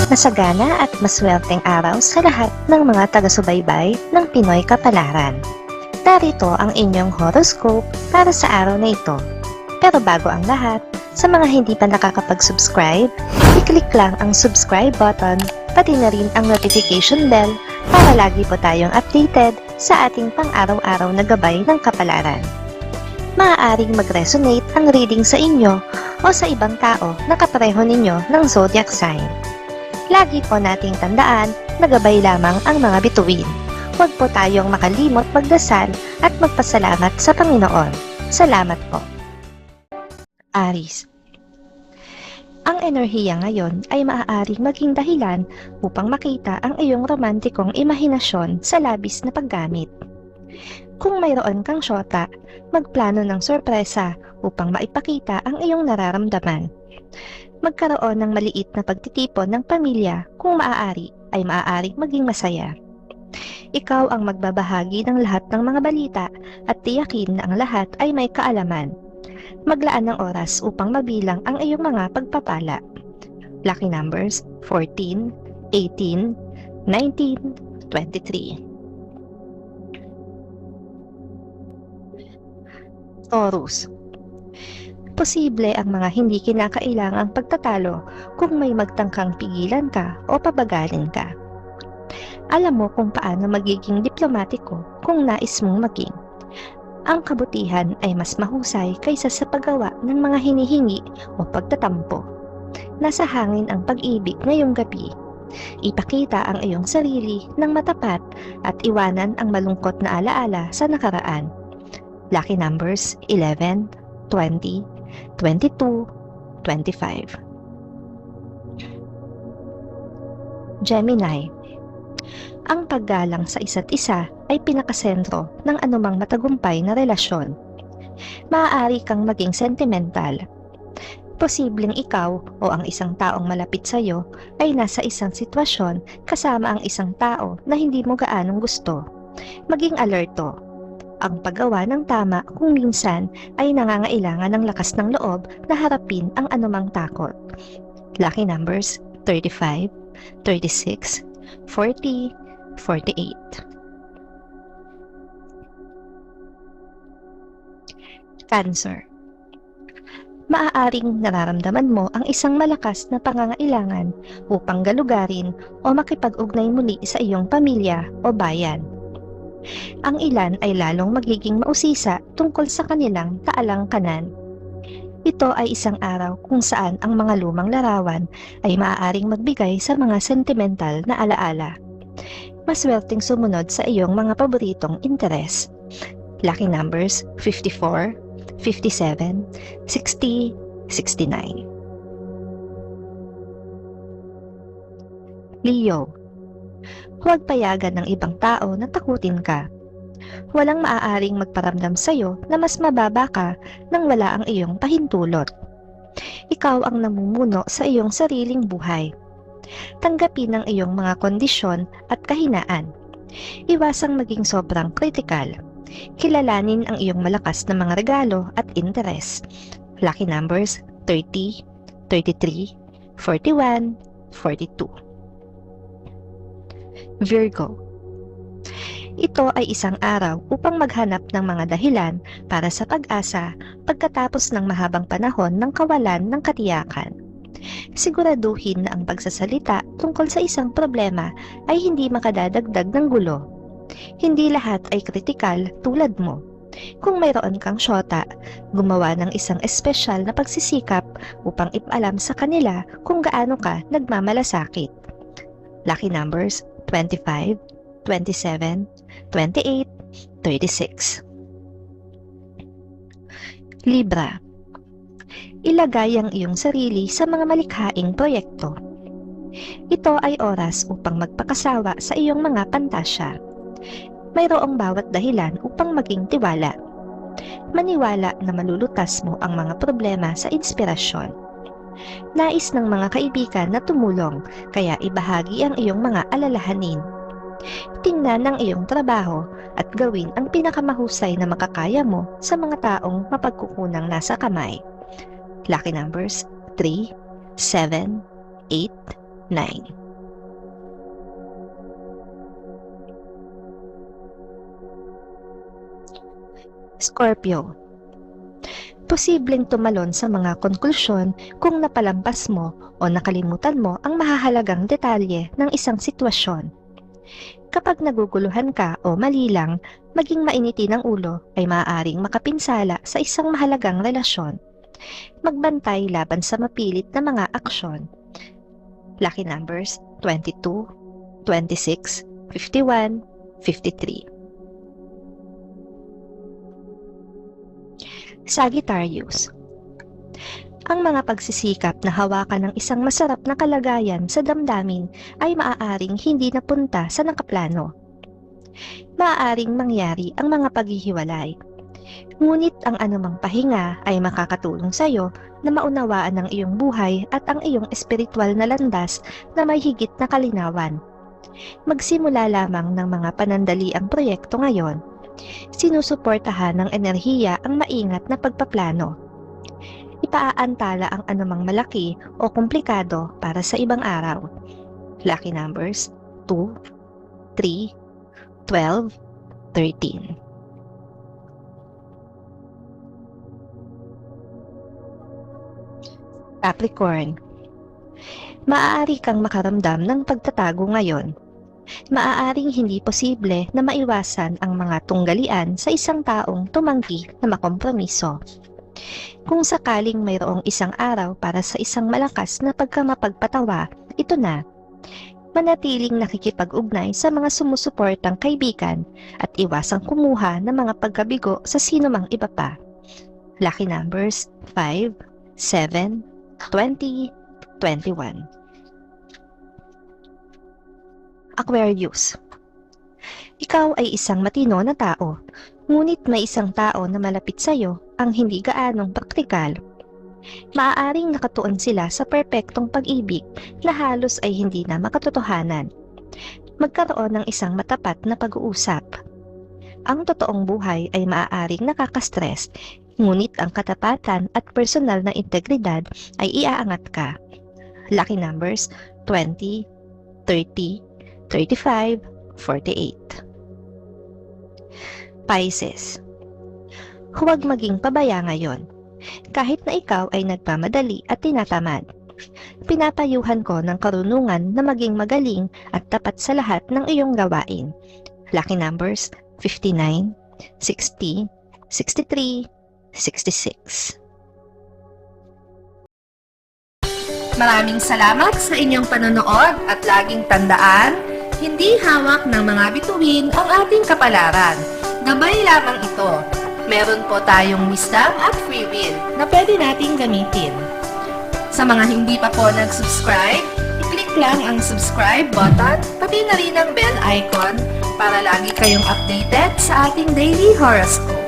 Masagana at maswerteng araw sa lahat ng mga taga-subaybay ng Pinoy Kapalaran. Narito ang inyong horoscope para sa araw na ito. Pero bago ang lahat, sa mga hindi pa nakakapag-subscribe, i-click lang ang subscribe button, pati na rin ang notification bell para lagi po tayong updated sa ating pang-araw-araw na gabay ng kapalaran. Maaaring mag-resonate ang reading sa inyo o sa ibang tao na kapareho ninyo ng zodiac sign. Lagi po nating tandaan na gabay lamang ang mga bituin. Huwag po tayong makalimot magdasal at magpasalamat sa Panginoon. Salamat po. Aries. Ang enerhiya ngayon ay maaaring maging dahilan upang makita ang iyong romantikong imahinasyon sa labis na paggamit. Kung mayroon kang syota, magplano ng sorpresa upang maipakita ang iyong nararamdaman. Magkaroon ng maliit na pagtitipon ng pamilya kung maaari ay maaaring maging masaya. Ikaw ang magbabahagi ng lahat ng mga balita at tiyakin na ang lahat ay may kaalaman. Maglaan ng oras upang mabilang ang iyong mga pagpapala. Lucky numbers 14, 18, 19, 23. Taurus. Posible ang mga hindi kinakailangang pagtatalo kung may magtangkang pigilan ka o pabagalin ka. Alam mo kung paano magiging diplomatiko kung nais mong maging. Ang kabutihan ay mas mahusay kaysa sa paggawa ng mga hinihingi o pagtatampo. Nasa hangin ang pag-ibig ngayong gabi. Ipakita ang iyong sarili ng matapat at iwanan ang malungkot na alaala sa nakaraan. Lucky numbers 11, 20, 22, 25. Gemini. Ang paggalang sa isa't isa ay pinakasentro ng anumang matagumpay na relasyon. Maaari kang maging sentimental. Posibleng ikaw o ang isang taong malapit sa iyo ay nasa isang sitwasyon kasama ang isang tao na hindi mo gaanong gusto. Maging alerto. Ang paggawa ng tama kung minsan ay nangangailangan ng lakas ng loob na harapin ang anumang takot. Lucky numbers 35, 36, 40, 48. Cancer. Maaaring nararamdaman mo ang isang malakas na pangangailangan upang galugarin o makipag-ugnay muli sa iyong pamilya o bayan. Ang ilan ay lalong magiging mausisa tungkol sa kanilang kaalangkanan. Ito ay isang araw kung saan ang mga lumang larawan ay maaaring magbigay sa mga sentimental na alaala. Maswerteng sumunod sa iyong mga paboritong interes. Lucky numbers 54, 57, 60, 69. Leo. Huwag payagan ng ibang tao na takutin ka. Walang maaaring magparamdam sa iyo na mas mababa ka nang wala ang iyong pahintulot. Ikaw ang namumuno sa iyong sariling buhay. Tanggapin ang iyong mga kondisyon at kahinaan. Iwasang maging sobrang kritikal. Kilalanin ang iyong malakas na mga regalo at interes. Lucky numbers 30, 33, 41, 42. Virgo. Ito ay isang araw upang maghanap ng mga dahilan para sa pag-asa pagkatapos ng mahabang panahon ng kawalan ng katiyakan. Siguraduhin na ang pagsasalita tungkol sa isang problema ay hindi makadadagdag ng gulo. Hindi lahat ay kritikal tulad mo. Kung mayroon kang syota, gumawa ng isang espesyal na pagsisikap upang ipaalam sa kanila kung gaano ka nagmamalasakit. Lucky numbers 25, 27, 28, 36. Libra. Ilagay ang iyong sarili sa mga malikhaing proyekto. Ito ay oras upang magpakasawa sa iyong mga pantasya. Mayroong bawat dahilan upang maging tiwala. Maniwala na malulutas mo ang mga problema sa inspirasyon. Nais ng mga kaibigan na tumulong, kaya ibahagi ang iyong mga alalahanin. Tingnan ang iyong trabaho at gawin ang pinakamahusay na makakaya mo sa mga taong mapagkukunang nasa kamay. Lucky numbers 3, 7, 8, 9. Scorpio. Posibleng tumalon sa mga konklusyon kung napalampas mo o nakalimutan mo ang mahahalagang detalye ng isang sitwasyon. Kapag naguguluhan ka o mali lang, maging mainiti ng ulo ay maaaring makapinsala sa isang mahalagang relasyon. Magbantay laban sa mapilit na mga aksyon. Lucky numbers 22, 26, 51, 53. Sagittarius. Ang mga pagsisikap na hawakan ng isang masarap na kalagayan sa damdamin ay maaaring hindi napunta sa nakaplano. Maaaring mangyari ang mga paghihiwalay. Ngunit ang anumang pahinga ay makakatulong sa iyo na maunawaan ang iyong buhay at ang iyong espiritual na landas na may higit na kalinawan. Magsimula lamang ng mga panandaliang proyekto ngayon. Sinusuportahan ng enerhiya ang maingat na pagpaplano. Ipaaantala ang anumang malaki o komplikado para sa ibang araw. Lucky numbers 2, 3, 12, 13. Capricorn. Maaari kang makaramdam ng pagtatago ngayon. Maaaring hindi posible na maiwasan ang mga tunggalian sa isang taong tumanggi na makompromiso. Kung sakaling mayroong isang araw para sa isang malakas na pagkamapagpatawa, ito na. Manatiling nakikipag-ugnay sa mga sumusuportang kaibigan at iwasang kumuha ng mga pagkabigo sa sinumang iba pa. Lucky numbers 5, 7, 20, 21. Aquarius. Ikaw ay isang matino na tao, ngunit may isang tao na malapit sa iyo ang hindi gaanong praktikal. Maaaring nakatuon sila sa perpektong pag-ibig na halos ay hindi na makatotohanan. Magkaroon ng isang matapat na pag-uusap. Ang totoong buhay ay maaaring nakaka-stress, ngunit ang katapatan at personal na integridad ay iaangat ka. Lucky numbers 20, 30, 35, 48. Pisces. Huwag maging pabaya ngayon. Kahit na ikaw ay nagmamadali at tinatamad. Pinapayuhan ko ng karunungan na maging magaling at tapat sa lahat ng iyong gawain. Lucky numbers 59, 60, 63, 66. Maraming salamat sa inyong panonood at laging tandaan, hindi hawak ng mga bituin ang ating kapalaran. Gabay lamang ito. Meron po tayong wisdom at free will na pwede nating gamitin. Sa mga hindi pa po nag-subscribe, i-click lang ang subscribe button, pati na rin ang bell icon para lagi kayong updated sa ating daily horoscope.